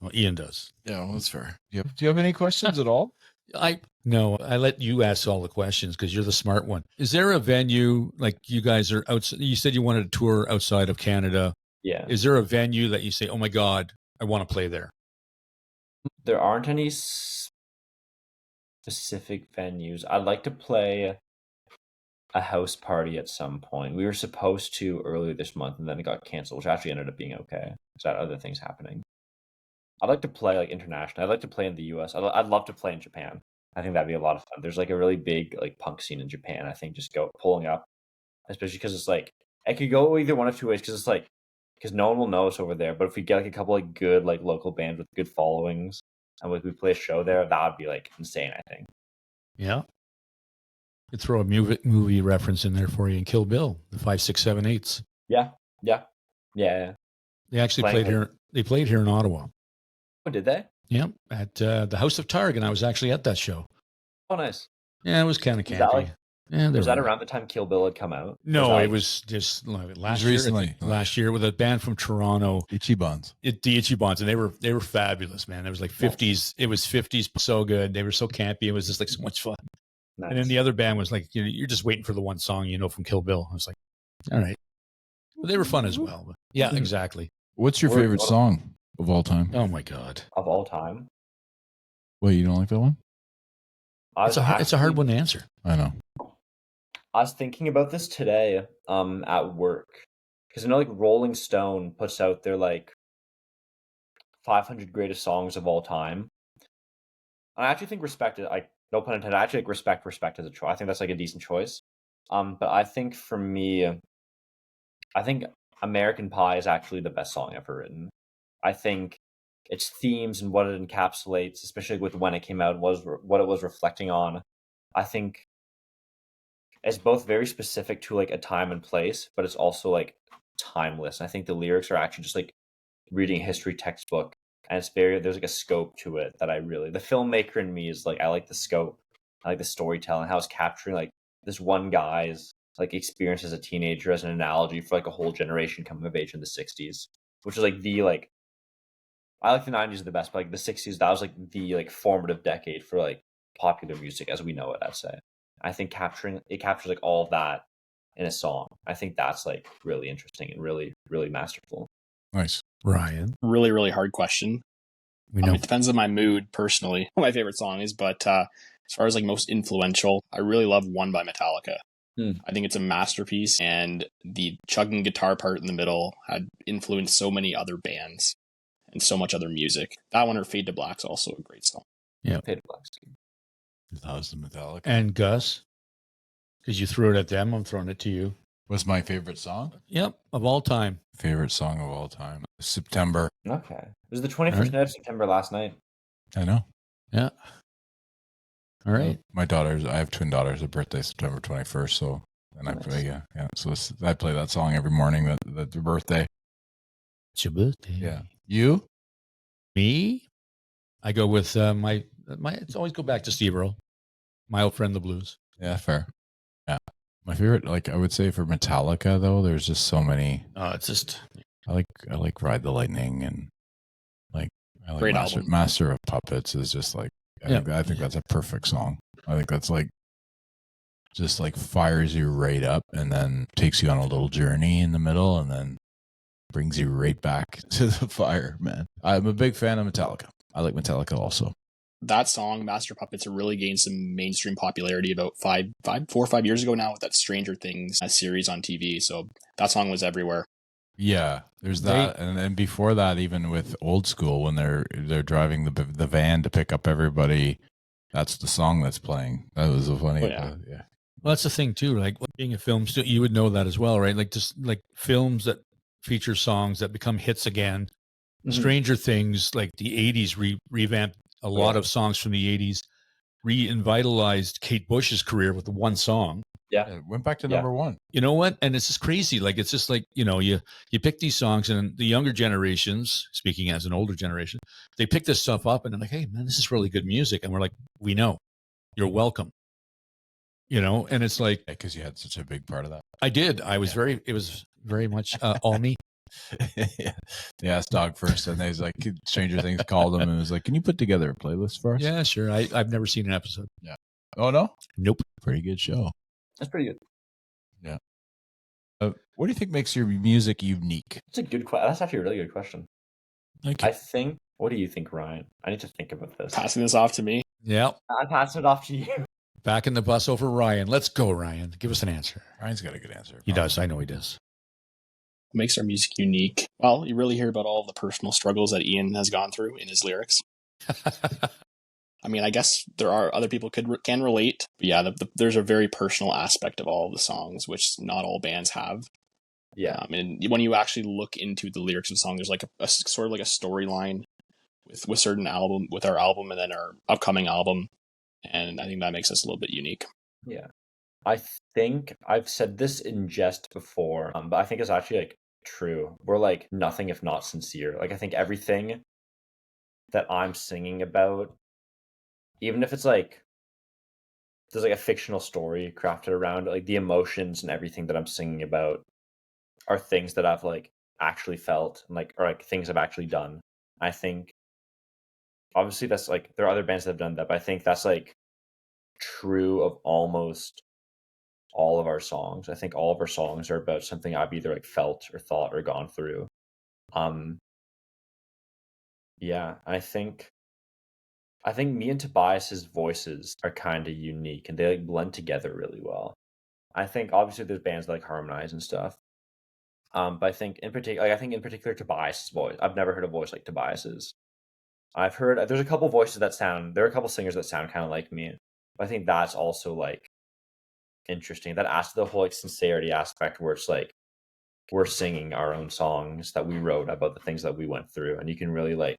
Well, Ian does. Yeah, well, that's fair. Do you have any questions at all? No, I let you ask all the questions because you're the smart one. Is there a venue like you guys are outside? You said you wanted to tour outside of Canada. Yeah. Is there a venue that you say, oh my God, I want to play there? There aren't any specific venues. I'd like to play a house party at some point. We were supposed to earlier this month, and then it got canceled, which actually ended up being okay because I had other things happening. I'd like to play like international. I'd like to play in the US. I'd love to play in Japan. I think that'd be a lot of fun. There's like a really big like punk scene in Japan. I think just pulling up, especially because it's like it could go either one of two ways. Because it's like because no one will know us over there. But if we get like a couple like good like local bands with good followings and like we play a show there, that would be like insane. I think. Yeah. Could throw a movie reference in there for you in Kill Bill, the 5, 6, 7, 8s. Yeah, Yeah. Yeah. They actually Playing played here. They played here in Ottawa. Oh, did they? Yep, at the House of Targ, and I was actually at that show. Oh, nice. Yeah, it was kind of Was that campy. like? Yeah, Was that around the time Kill Bill had come out? Or No, that it like- was just like last was year. recently. I think, last year with a band from Toronto, Itchy Buns. the Itchy Bonds, and they were fabulous, man. It was like 50s. It was 50s, so good. They were so campy. It was just like so much fun. nice. And then the other band was like, you're just waiting for the one song from Kill Bill. I was like, all right, but they were fun as well. But yeah, exactly. What's your favorite song of all time? Oh my god, of all time. Wait, you don't like that one? it's a hard one to answer. I know. I was thinking about this today, at work, because I know like Rolling Stone puts out their like 500 greatest songs of all time. I actually think respect it. Like no pun intended. I actually like respect as a choice. I think that's like a decent choice. But I think for me, I think American Pie is actually the best song ever written. I think its themes and what it encapsulates, especially with when it came out, was what it was reflecting on. I think it's both very specific to like a time and place, but it's also like timeless. I think the lyrics are actually just like reading a history textbook, and there's like a scope to it that the filmmaker in me is like, I like the scope, I like the storytelling, how it's capturing like this one guy's like experience as a teenager as an analogy for like a whole generation coming of age in the 60s, which is like I like the 90s the best, but like the 60s, that was like the like formative decade for like popular music as we know it, I'd say. I think captures like all of that in a song. I think that's like really interesting and really, really masterful. Nice. Ryan, Really, really hard question. we know. It depends on my mood personally, what my favorite song is, but as far as like most influential, I really love One by Metallica. I think it's a masterpiece, and the chugging guitar part in the middle had influenced so many other bands and so much other music. That one or Fade to Black's also a great song. Yeah, Fade to Black's good. That was the Metallica. and Gus, because you threw it at them, I'm throwing it to you. What's my favorite song? Yep, of all time. Favorite song of all time. September. Okay. It was the 21st Alright. night of September last night. I know. Yeah. All right. My daughters, I have twin daughters, their birthday September 21st. So, and I Nice. play, yeah. So I play that song every morning, that their birthday. It's your birthday. Yeah. You? Me? I go with my. It's always go back to Steve Earle, My Old Friend the Blues. Yeah, fair. Yeah. My favorite, like I would say for Metallica though, there's just so many. It's just I like Ride the Lightning, and like I like Great Master, album. Master of Puppets is just like I think that's a perfect song. I think that's like just like fires you right up and then takes you on a little journey in the middle and then brings you right back to the fire, man. I'm a big fan of Metallica. I like Metallica also. That song, Master Puppets, really gained some mainstream popularity about 4 or 5 years ago now with that Stranger Things series on TV. So that song was everywhere. Yeah, there's that, and then before that, even with Old School, when they're driving the van to pick up everybody, that's the song that's playing. That was a funny, Oh, yeah. yeah. well, that's the thing too. Like being a film student, you would know that as well, right? Like just like films that feature songs that become hits again. Mhm. Stranger Things, like the '80s, revamped a lot of songs from the '80s, revitalized Kate Bush's career with the one song. Yeah. It went back to Yeah. number one. You know what? And it's just crazy. Like it's just like, you pick these songs, and the younger generations, speaking as an older generation, they pick this stuff up and they're like, hey man, this is really good music. And we're like, we know. You're welcome. And it's like, Because you had such a big part of that. I did. It was very much all me. Yeah. They asked Dog first, and they was like, Stranger Things called him and was like, "Can you put together a playlist for us?" Yeah, sure. I've never seen an episode. Oh no, Nope. pretty good show. That's pretty good. What do you think makes your music unique? That's a good question. That's actually a really good question. Like, I think. What do you think, Ryan? I need to think about this. Passing this off to me. Yeah. I'm passing it off to you. Back in the bus over Ryan. Let's go, Ryan. Give us an answer. Ryan's got a good answer. He does. I know he does. What makes our music unique? Well, you really hear about all the personal struggles that Ian has gone through in his lyrics. I mean, I guess there are other people can relate. But yeah, there's a very personal aspect of all of the songs, which not all bands have. Yeah. And when you actually look into the lyrics of the song, there's like a sort of like a storyline with our album and then our upcoming album. And I think that makes us a little bit unique. Yeah. I think I've said this in jest before, but I think it's actually like true. We're like nothing if not sincere. Like I think everything that I'm singing about, even if it's like there's like a fictional story crafted around it, like the emotions and everything that I'm singing about are things that I've like actually felt and like or like things I've actually done. I think obviously that's like there are other bands that have done that, but I think that's like true of almost all of our songs. I think all of our songs are about something I've either like felt or thought or gone through. Um yeah, I think me and Tobias's voices are kind of unique and they like blend together really well. I think obviously there's bands that like harmonize and stuff. But I think in particular, like, I think in particular Tobias's voice. I've never heard a voice like Tobias's. I've heard there's a couple voices that sound. There are a couple singers that sound kind of like me. But I think that's also like interesting. That adds to the whole like sincerity aspect, where it's like we're singing our own songs that we wrote about the things that we went through, and you can really like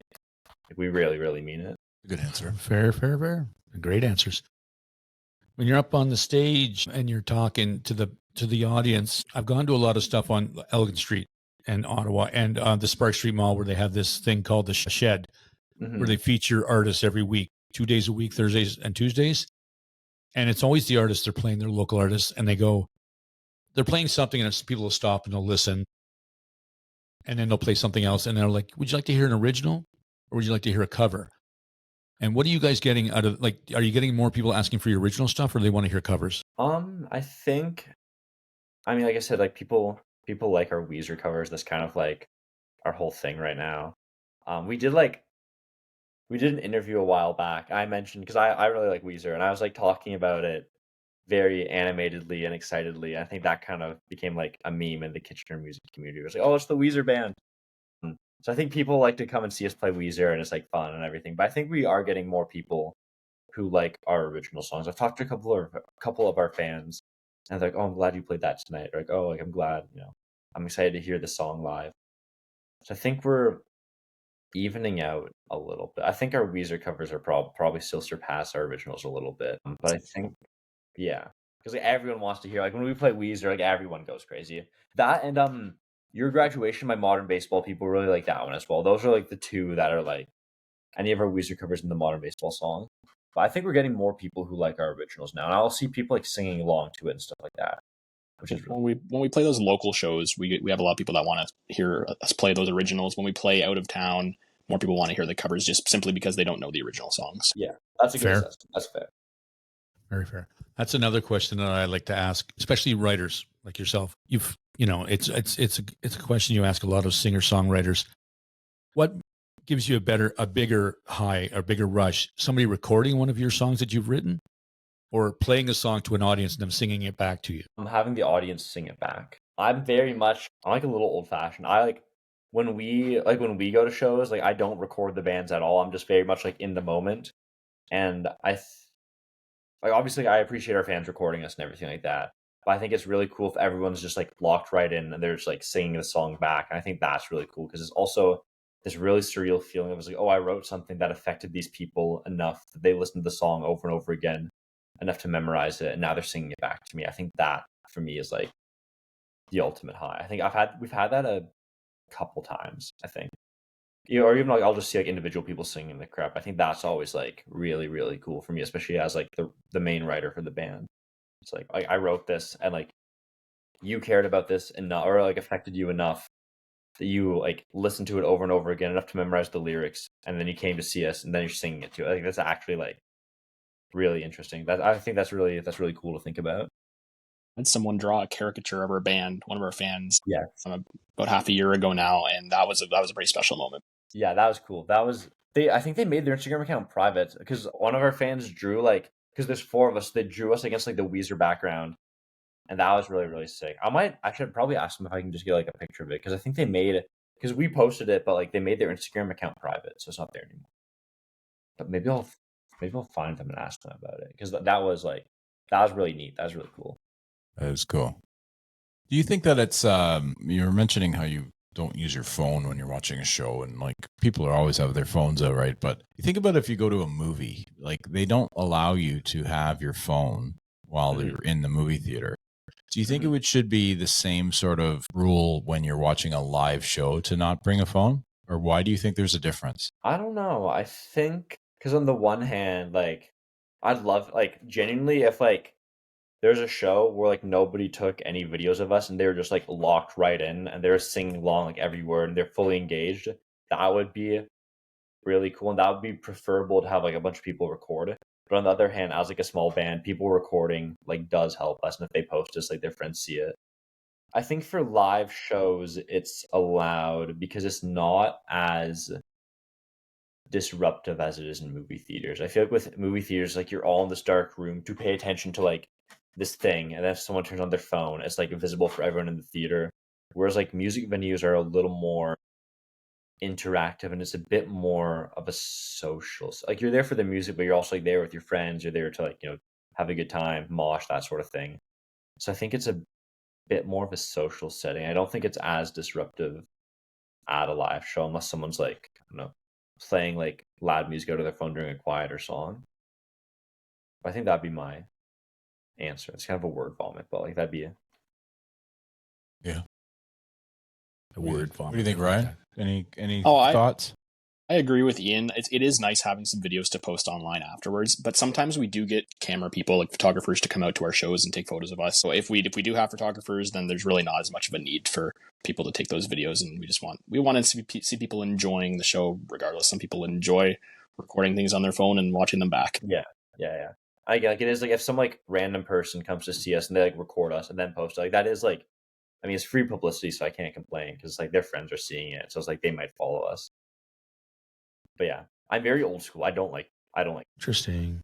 we really really mean it. Good answer. Fair. Great answers. When you're up on the stage and you're talking to the audience, I've gone to a lot of stuff on Elgin Street and Ottawa and the Spark Street Mall where they have this thing called the Shed, where they feature artists every week, 2 days a week, Thursdays and Tuesdays. And it's always the artists, they're playing their local artists, and they're playing something and people will stop and they'll listen. And then they'll play something else. And they're like, would you like to hear an original or would you like to hear a cover? And what are you guys getting out of, like, are you getting more people asking for your original stuff or do they want to hear covers? I think, I mean, like I said, like people like our Weezer covers. That's kind of like our whole thing right now. We did an interview a while back. I mentioned because I really like Weezer, and I was like talking about it very animatedly and excitedly. I think that kind of became like a meme in the Kitchener music community. It was like, oh, it's the Weezer band. So I think people like to come and see us play Weezer, and it's like fun and everything. But I think we are getting more people who like our original songs. I've talked to a couple of our fans, and they're like, "Oh, I'm glad you played that tonight." Or like, "Oh, like I'm glad, I'm excited to hear the song live." So I think we're evening out a little bit. I think our Weezer covers are probably still surpass our originals a little bit, but I think, yeah, because like everyone wants to hear, like when we play Weezer, like everyone goes crazy. That and Your Graduation by Modern Baseball, people really like that one as well. Those are like the two that are like any of our Weezer covers in the Modern Baseball song. But I think we're getting more people who like our originals now, and I'll see people like singing along to it and stuff like that, which is really when we play those local shows, we have a lot of people that want to hear us play those originals. When we play out of town, more people want to hear the covers just simply because they don't know the original songs. Yeah, that's a good Fair. assessment. That's fair. Very fair. That's another question that I like to ask, especially writers like yourself. It's a question you ask a lot of singer-songwriters. What gives you a bigger high or bigger rush? Somebody recording one of your songs that you've written, or playing a song to an audience and them singing it back to you? I'm having the audience sing it back. I'm like a little old-fashioned. I like when we go to shows, like I don't record the bands at all. I'm just very much like in the moment, and like obviously I appreciate our fans recording us and everything like that. But I think it's really cool if everyone's just like locked right in and they're just like singing the song back. And I think that's really cool because it's also this really surreal feeling of like, oh, I wrote something that affected these people enough that they listened to the song over and over again, enough to memorize it, and now they're singing it back to me. I think that for me is like the ultimate high. I think we've had that a couple times, I think. Or even like I'll just see like individual people singing the crap. I think that's always like really, really cool for me, especially as like the main writer for the band. It's like I wrote this and like you cared about this enough or like affected you enough that you like listened to it over and over again enough to memorize the lyrics, and then you came to see us and then you're singing it too. I think that's actually like really interesting. I think that's really cool to think about. I had someone draw a caricature of our band, one of our fans, Yeah, about half a year ago now, and that was a pretty special moment. yeah, that was cool. I think they made their Instagram account private because one of our fans drew like, because there's 4 of us, they drew us against like the Weezer background, and that was really, really sick. I should probably ask them if I can just get like a picture of it, because I think they made it, because we posted it, but like they made their Instagram account private, so it's not there anymore. But maybe I'll find them and ask them about it, because that was really neat. That was really cool. That is cool. Do you think that it's you were mentioning how you don't use your phone when you're watching a show, and like people are always have their phones out, right? But you think about if you go to a movie, like they don't allow you to have your phone while you're in the movie theater. Do you think it should be the same sort of rule when you're watching a live show to not bring a phone? Or why do you think there's a difference? I don't know. I think because on the one hand, like I'd love like genuinely if like there's a show where like nobody took any videos of us and they were just like locked right in and they were singing along like every word and they're fully engaged, that would be really cool and that would be preferable to have like a bunch of people record. But on the other hand, as like a small band, people recording like does help us, and if they post us, like their friends see it. I think for live shows, it's allowed because it's not as disruptive as it is in movie theaters. I feel like with movie theaters, like you're all in this dark room to pay attention to like this thing, and then if someone turns on their phone, it's like visible for everyone in the theater. Whereas like music venues are a little more interactive and it's a bit more of a social, like you're there for the music but you're also like there with your friends, you're there to like have a good time, mosh, that sort of thing. So I think it's a bit more of a social setting. I don't think it's as disruptive at a live show unless someone's like, I don't know, playing like loud music out of their phone during a quieter song. I think that'd be my answer. It's kind of a word vomit, but like that'd be it. Yeah. A word vomit. What do you think, Ryan? Any Oh, thoughts? I agree with Ian. It is nice having some videos to post online afterwards, but sometimes we do get camera people, like photographers, to come out to our shows and take photos of us. So if we do have photographers, then there's really not as much of a need for people to take those videos, and we want to see people enjoying the show regardless. Some people enjoy recording things on their phone and watching them back. Yeah. I get like it is like if some like random person comes to see us and they like record us and then post it, like that is like, I mean, it's free publicity, so I can't complain because like their friends are seeing it, so it's like they might follow us. But yeah, I'm very old school. I don't like. Interesting.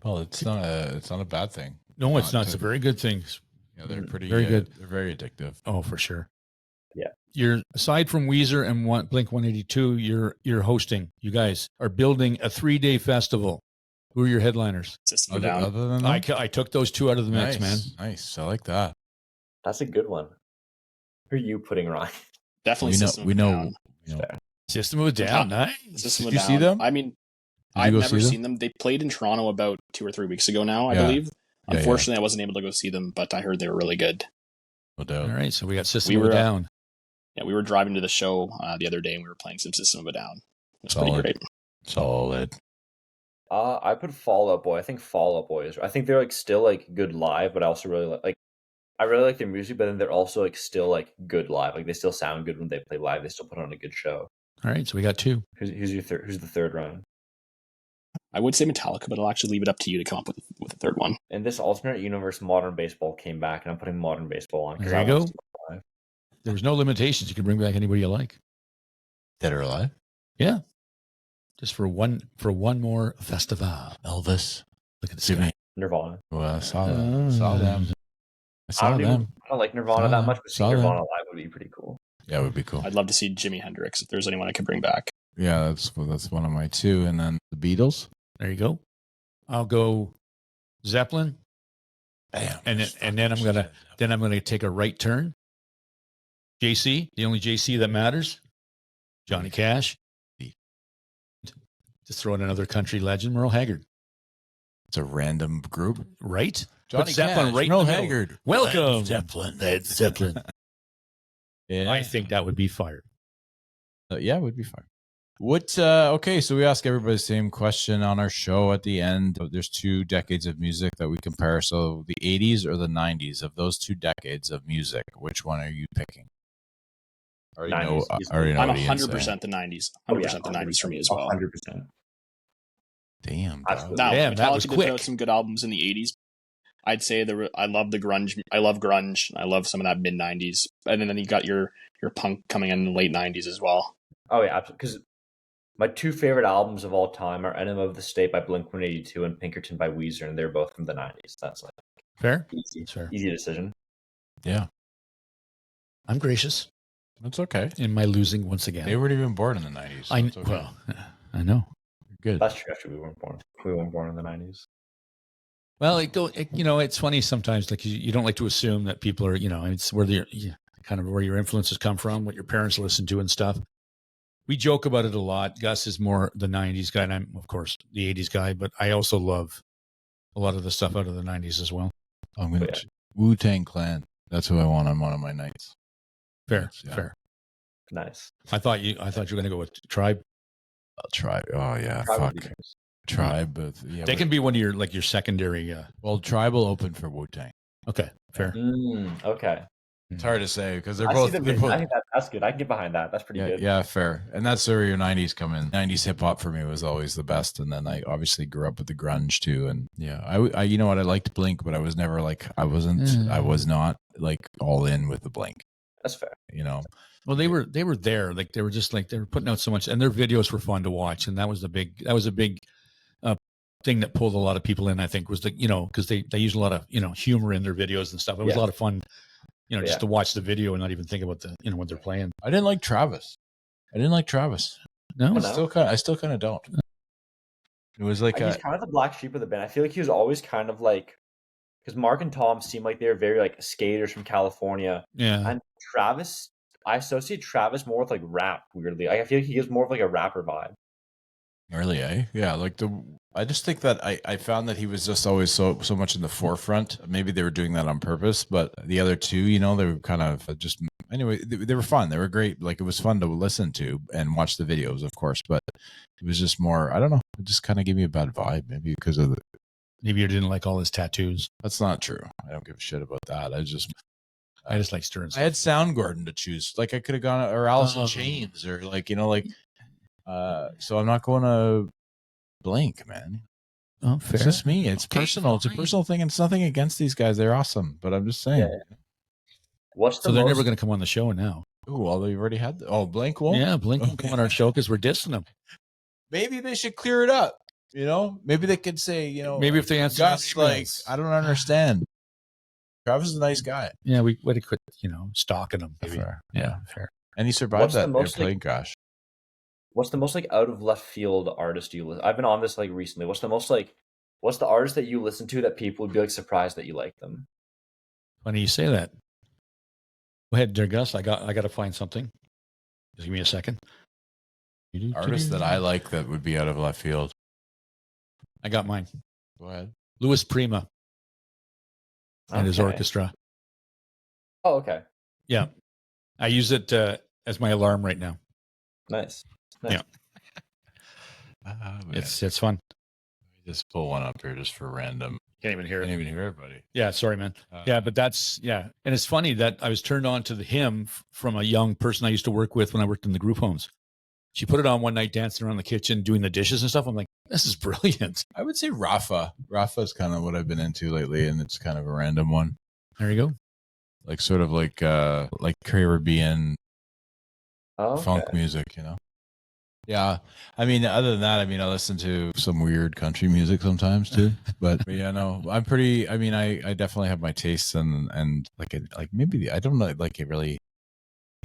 Well, it's not a bad thing. No, it's not. It's a very good thing. Yeah, they're pretty very good. They're very addictive. Oh, for sure. Yeah. You're aside from Weezer and Blink 182, you're hosting. You guys are building a 3-day festival. Who are your headliners? System of a Down. Other than that? I took those two out of the mix, man. Nice. I like that. That's a good one. Who are you putting, Ryan? Definitely We know. System of a Down, nice. System of Did you Down. see them? I mean, Did I've you go never see them? seen them. They played in Toronto about 2 or 3 weeks ago now, I Yeah. believe. Yeah, Unfortunately, I wasn't able to go see them, but I heard they were really good. No doubt. All right, so we got System We of a were, Down. Yeah, we were driving to the show the other day and we were playing some System of a Down. It was pretty Solid. great. Solid. I put Fall Out Boy. I think Fall Out Boy is. I think they're like still like good live, but I also really like. I really like their music, but then they're also like still like good live. Like they still sound good when they play live. They still put on a good show. All right, so we got two. Who's your third? Who's the third round? I would say Metallica, but I'll actually leave it up to you to come up with a third one. In this alternate universe, Modern Baseball came back, and I'm putting Modern Baseball on. 'cause There you I go. want to see it live. There's no limitations. You can bring back anybody you like. Dead or alive? Yeah. Just for one more festival. Elvis. Look at the Jimmy. sky. Nirvana. Well, I saw them. Saw them. I I saw don't, them. I don't like Nirvana that much, but seeing Saw them. Nirvana live would be pretty cool. Yeah, it would be cool. I'd love to see Jimi Hendrix if there's anyone I could bring back. Yeah, that's one of my two. And then the Beatles. There you go. I'll go Zeppelin, Damn. and then I'm gonna take a right turn. JC, the only JC that matters, Johnny Cash. Just throw in another country legend, Merle Haggard. It's a random group. Right? Johnny Put Zeppelin Cash, right in Merle the middle. Haggard. Welcome, Led Zeppelin. Led Zeppelin. Yeah. I think that would be fire. Yeah, it would be fine. What? Okay, so we ask everybody the same question on our show at the end. There's 2 decades of music that we compare. So the 80s or the 90s. Of those 2 decades of music, which one are you picking? I already know. 90s. I already know I'm what Ian's 100% saying. the 90s. Oh, 100% the 90s for me as well. 100%. Damn. Absolutely. Now, Damn, that was Metallica did put out quick. some good albums in the 80s. I'd say I love the grunge. I love grunge. I love some of that mid 90s. And then you got your punk coming in the late 90s as well. Oh yeah, absolutely. Because my 2 favorite albums of all time are Enema of the State by Blink-182 and Pinkerton by Weezer, and they're both from the 90s. That's like Fair? easy, That's fair. easy decision. Yeah, I'm gracious that's okay. in my losing once again. They weren't even born in the 90s. So it's okay. Well, I know. Good. That's true. Actually, we weren't born in the 90s. Well, it's funny sometimes. Like you don't like to assume that people are, it's where kind of where your influences come from, what your parents listen to and stuff. We joke about it a lot. Gus is more the 90s guy, and I'm, of course, the 80s guy, but I also love a lot of the stuff out of the 90s as well. I'm gonna Wu-Tang Clan. That's who I want on one of my nights. Fair, Yeah. fair. Nice. I thought you were going to go with Tribe. I'll try. Oh yeah, Tribe would fuck. be nice. Tribe. But yeah, They can be one of your your secondary. well, Tribe will open for Wu-Tang. Okay, fair. Okay. It's hard to say because they're I both. see the they're vision. I both think that's good. I can get behind that. That's pretty yeah, good. yeah, fair. And that's where your '90s come in. '90s hip hop for me was always the best, and then I obviously grew up with the grunge too. And yeah, I you know what, I liked Blink, but I was never like I was not like all in with the Blink. That's fair. You know, Well, they were there. Like they were just like they were putting out so much, and their videos were fun to watch. And that was a big thing that pulled a lot of people in. I think was because they use a lot of humor in their videos and stuff. It was a lot of fun. Just to watch the video and not even think about the what they're playing. I didn't like Travis. No, I still kind of don't. It was like he's kind of the black sheep of the band. I feel like he was always kind of like, because Mark and Tom seemed like they were very like skaters from California. yeah. And Travis, I associate Travis more with like rap. Weirdly, I feel like he gives more of like a rapper vibe. Really, eh? Yeah, I just think that I found that he was just always so much in the forefront. Maybe they were doing that on purpose, but the other two, they were kind of just anyway. They were fun. They were great. Like it was fun to listen to and watch the videos, of course. But it was just more. I don't know. It just kind of gave me a bad vibe, maybe because of Maybe you didn't like all his tattoos. That's not true. I don't give a shit about that. I just like stirring. I had Soundgarden to choose. Like I could have gone or Alice in Chains or so I'm not going to Blink, man. Oh, fair. It's just me. It's personal. It's a personal thing. And it's nothing against these guys. They're awesome. But I'm just saying. Yeah. So they're never going to come on the show now. Oh, well, they've already had. Blink won't? Yeah, Blink won't come on our show because we're dissing them. Maybe they should clear it up. Maybe they could say, maybe if they answer Gus, like, I don't understand. Travis is a nice guy. Yeah, we would have quit, stalking him. Maybe. Fair. Yeah, fair. And he survived that airplane crash. What's the most like out of left field artist you listen? I've been on this like recently. What's the artist that you listen to that people would be like surprised that you like them? Funny you say that. Go ahead, dear Gus. I got to find something. Just give me a second. Artist that I like that would be out of left field. I got mine. Go ahead. Louis Prima and his orchestra. Oh, okay. Yeah. I use it as my alarm right now. Nice. Yeah. It's fun. Just pull one up here just for random. Can't even hear it. Can't even hear it, buddy. Yeah, sorry, man. But that's, And it's funny that I was turned on to the hymn from a young person I used to work with when I worked in the group homes. She put it on one night dancing around the kitchen, doing the dishes and stuff. I'm like, this is brilliant. I would say Rafa. Rafa is kind of what I've been into lately, and it's kind of a random one. There you go. Like sort of like Caribbean funk music, Yeah. I mean, other than that, I listen to some weird country music sometimes too. But yeah, no, I'm pretty. I definitely have my tastes and maybe I don't know. I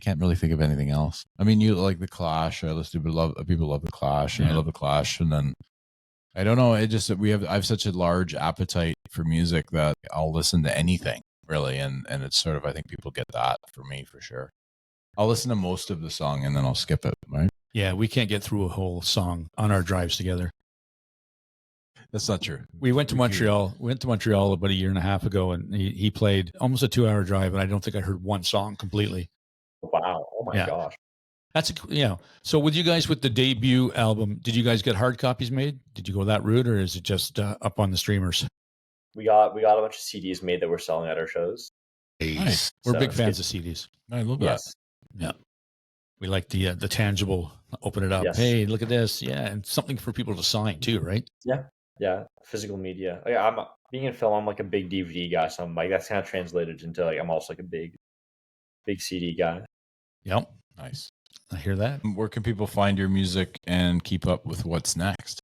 can't really think of anything else. You like the Clash. I listen to people love the Clash, and I love the Clash. And then I don't know. It just I have such a large appetite for music that I'll listen to anything really, and it's sort of I think people get that for me for sure. I'll listen to most of the song and then I'll skip it. Right? Yeah, we can't get through a whole song on our drives together. That's not true. We went to Montreal. We went to Montreal about a year and a half ago, and he played almost a 2-hour drive, and I don't think I heard one song completely. Wow! Oh my gosh! That's So with you guys with the debut album, did you guys get hard copies made? Did you go that route, or is it just up on the streamers? We got a bunch of CDs made that we're selling at our shows. Nice. We're big fans of CDs. I love that. Yeah. We like the tangible. Open it up. Yes. Hey, look at this. Yeah, and something for people to sign too, right? Yeah. Physical media. I'm being in film. I'm like a big DVD guy, so I'm like that's kind of translated into like I'm also like a big CD guy. Yep. Nice. I hear that. Where can people find your music and keep up with what's next?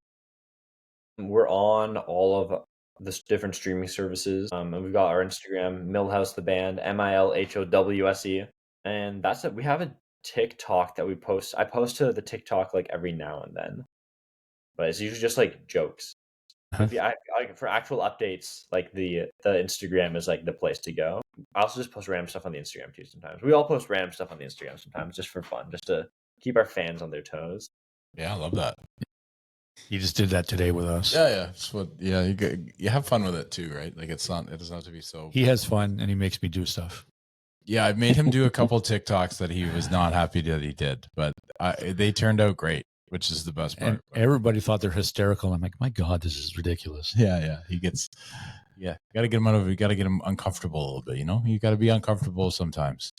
We're on all of the different streaming services. And we've got our Instagram, Milhowse the band, MILHOWSE, and that's it. We have a TikTok that we post. I post to the TikTok like every now and then, but it's usually just like jokes. For actual updates, like the Instagram is like the place to go. I also just post random stuff on the Instagram too sometimes. We all post random stuff on the Instagram sometimes just for fun, just to keep our fans on their toes. Yeah, I love that. He just did that today with us. Yeah. It's what. Yeah, you have fun with it too, right? Like it doesn't have to be so. He has fun and he makes me do stuff. Yeah, I made him do a couple TikToks that he was not happy that he did, but they turned out great, which is the best part. And everybody thought they're hysterical. I'm like, my God, this is ridiculous. Yeah. He gets. Yeah, you got to get him out of. You got to get him uncomfortable a little bit. You got to be uncomfortable sometimes.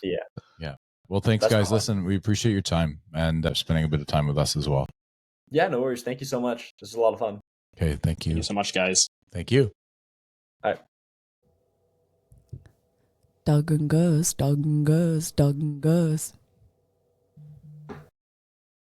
Yeah. Well, thanks, That's guys. fun. Listen, we appreciate your time and spending a bit of time with us as well. Yeah, no worries. Thank you so much. This is a lot of fun. Okay, thank you. Thank you so much, guys. Thank you. All right. Dawg and Gus, Dawg and Gus, Dawg and Gus.